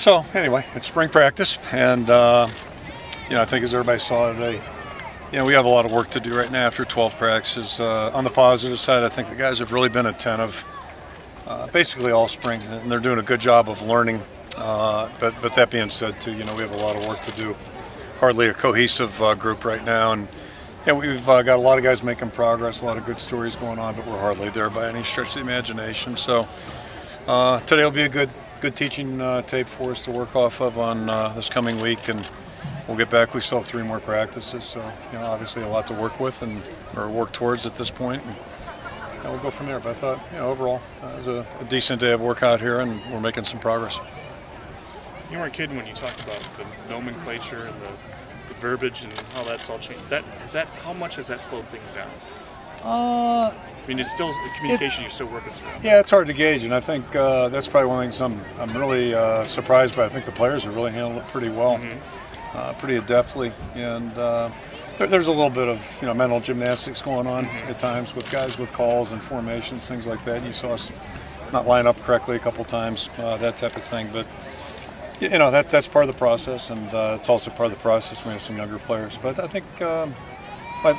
So anyway, it's spring practice, and I think as everybody saw today, we have a lot of work to do right now after 12 practices. On the positive side, I think the guys have really been attentive basically all spring, and they're doing a good job of learning. But that being said, too, we have a lot of work to do. Hardly a cohesive group right now, and we've got a lot of guys making progress, a lot of good stories going on, but we're hardly there by any stretch of the imagination. So today will be a good teaching tape for us to work off of on this coming week, and we'll get back. We still have 3 more practices, so obviously a lot to work with or work towards at this point, and we'll go from there. But I thought, overall, it was a decent day of work out here, and we're making some progress. You weren't kidding when you talked about the nomenclature and the verbiage and how that's all changed. How much has that slowed things down? I mean, it's still communication you're still working through. Yeah, it's hard to gauge, and I think that's probably one of the things I'm really surprised by. I think the players have really handled it pretty well, pretty adeptly, and there's a little bit of mental gymnastics going on at times with guys with calls and formations, things like that. You saw us not line up correctly a couple times, that type of thing, but that's part of the process, and it's also part of the process when we have some younger players. But I think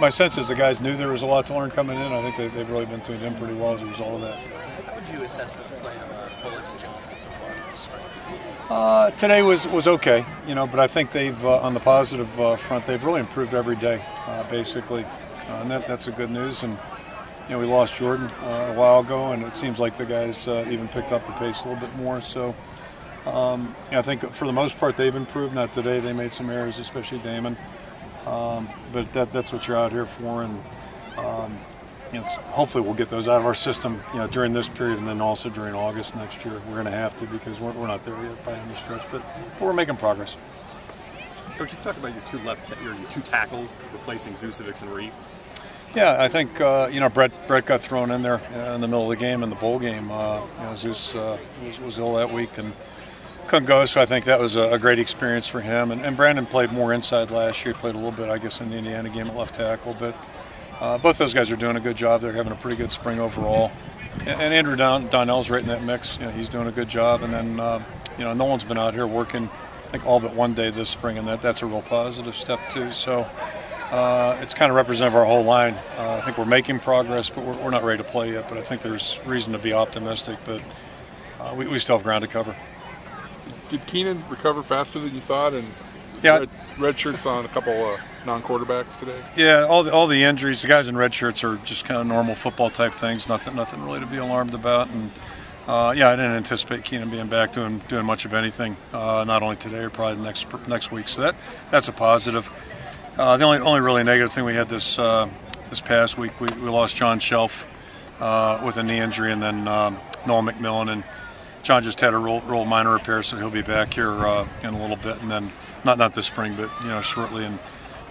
my sense is the guys knew there was a lot to learn coming in. I think they've really been tuned in pretty well as a result of that. How would you assess the play of Bullock and Johnson so far this spring? Today was okay, but I think they've, on the positive front, they've really improved every day, basically, and that's a good news. And we lost Jordan a while ago, and it seems like the guys even picked up the pace a little bit more. So I think for the most part they've improved. Not today; they made some errors, especially Damon. But that's what you're out here for, and hopefully we'll get those out of our system, during this period, and then also during August next year. We're going to have to, because we're not there yet by any stretch, but we're making progress. Coach, you talked about your two tackles replacing Zusevic and Reef. Yeah, I think Brett got thrown in there in the middle of the game in the bowl game. Zeus was ill that week and couldn't go, so I think that was a great experience for him. And Brandon played more inside last year. He played a little bit, I guess, in the Indiana game at left tackle. But both those guys are doing a good job. They're having a pretty good spring overall. And Andrew Donnell's right in that mix. He's doing a good job. And then, Nolan's been out here working, I think, all but one day this spring, and that's a real positive step too. So it's kind of representative of our whole line. I think we're making progress, but we're not ready to play yet. But I think there's reason to be optimistic. But we still have ground to cover. Did Keenan recover faster than you thought? And yeah, red shirts on a couple non-quarterbacks today. Yeah, all the injuries. The guys in red shirts are just kind of normal football type things. Nothing really to be alarmed about. And I didn't anticipate Keenan being back doing much of anything. Not only today, or probably next week. So that's a positive. The only really negative thing we had this past week, we lost John Shelf with a knee injury, and then Noah McMillan, and John just had a roll minor repair, so he'll be back here in a little bit, and then not this spring, but shortly. And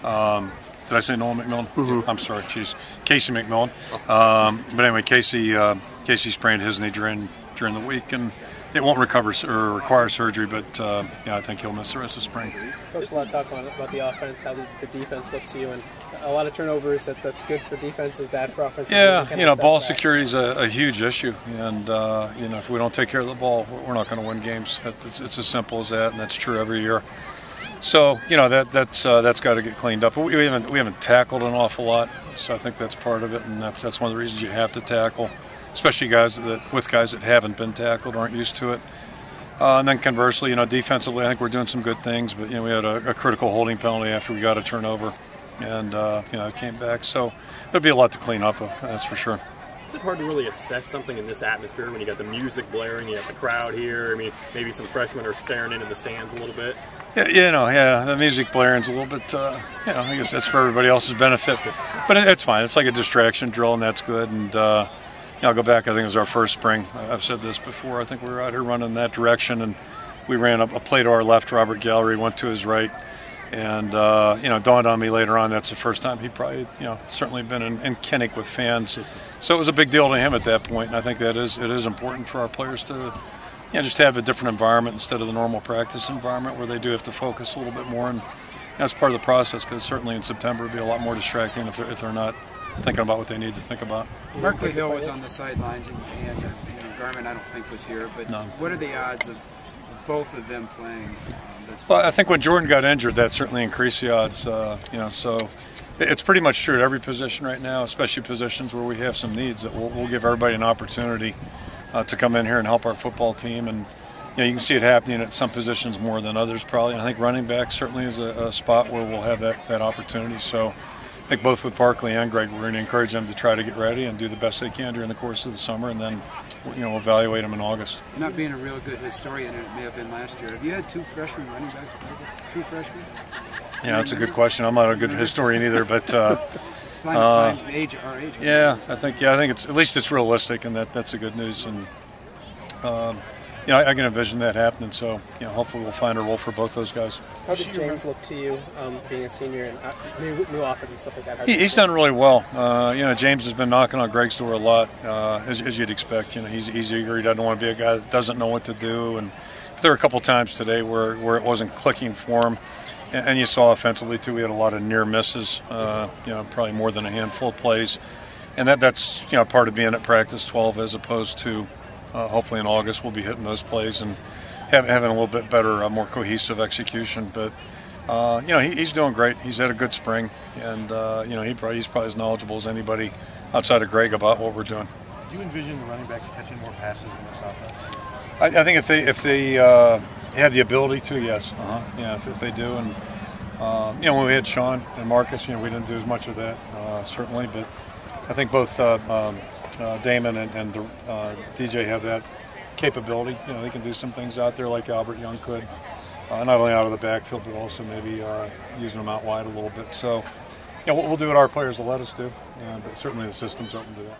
did I say Noah McMillan? Mm-hmm. I'm sorry, geez, Casey McMillan. But anyway, Casey sprained his knee during the week, and it won't recover or require surgery, but I think he'll miss the rest of spring. Coach, a lot of talk about the offense, how the defense looked to you, and a lot of turnovers. That's good for defense, is bad for offense. Yeah, ball security is a huge issue, and if we don't take care of the ball, we're not going to win games. It's as simple as that, and that's true every year. So that's got to get cleaned up. We haven't tackled an awful lot, so I think that's part of it, and that's one of the reasons you have to tackle, especially guys that haven't been tackled, aren't used to it. And then conversely, defensively, I think we're doing some good things, but we had a critical holding penalty after we got a turnover, and it came back. So there'll be a lot to clean up, that's for sure. Is it hard to really assess something in this atmosphere when you got the music blaring, you have the crowd here? I mean, maybe some freshmen are staring into the stands a little bit. Yeah, the music blaring's a little bit, I guess that's for everybody else's benefit, but it's fine. It's like a distraction drill, and that's good. And I'll go back. I think it was our first spring. I've said this before. I think we were out here running in that direction, and we ran a play to our left. Robert Gallery went to his right, and dawned on me later on that's the first time he probably certainly been in Kinnick with fans. So it was a big deal to him at that point, and I think it is important for our players to just have a different environment instead of the normal practice environment where they do have to focus a little bit more, and that's part of the process, because certainly in September it'll be a lot more distracting if they're not thinking about what they need to think about. Markley Hill was on the sidelines, and Garmin I don't think was here, but no. What are the odds of both of them playing. Well, I think when Jordan got injured, that certainly increased the odds. You know, so it's pretty much true at every position right now, especially positions where we have some needs. That we'll give everybody an opportunity to come in here and help our football team. And you know, you can see it happening at some positions more than others, probably. And I think running back certainly is a spot where we'll have that opportunity. So I think both with Barkley and Greg, we're going to encourage them to try to get ready and do the best they can during the course of the summer, and then we'll evaluate them in August. Not being a real good historian, and it may have been last year, have you had two freshman running backs, true freshmen? Yeah, that's a good question. I'm not a good historian either, but Sign of time, age, our age. yeah, I think it's at least it's realistic, and that's the good news. And I can envision that happening. So hopefully we'll find a role for both those guys. How did James look to you, being a senior and new offense and stuff like that? He's done really well. James has been knocking on Greg's door a lot, as you'd expect. He's eager. He doesn't want to be a guy that doesn't know what to do. And there were a couple times today where it wasn't clicking for him. And you saw offensively too, we had a lot of near misses. Probably more than a handful of plays. And that's part of being at practice 12, as opposed to hopefully in August we'll be hitting those plays and having a little bit better, more cohesive execution. But he's doing great. He's had a good spring, and he's probably as knowledgeable as anybody outside of Greg about what we're doing. Do you envision the running backs catching more passes in this offense? I think if they have the ability to, yes. Yeah, if they do. And when we had Sean and Marcus, we didn't do as much of that, certainly. But I think both Damon and DJ have that capability. They can do some things out there like Albert Young could, not only out of the backfield, but also maybe using them out wide a little bit. So we'll do what our players will let us do, but certainly the system's open to that.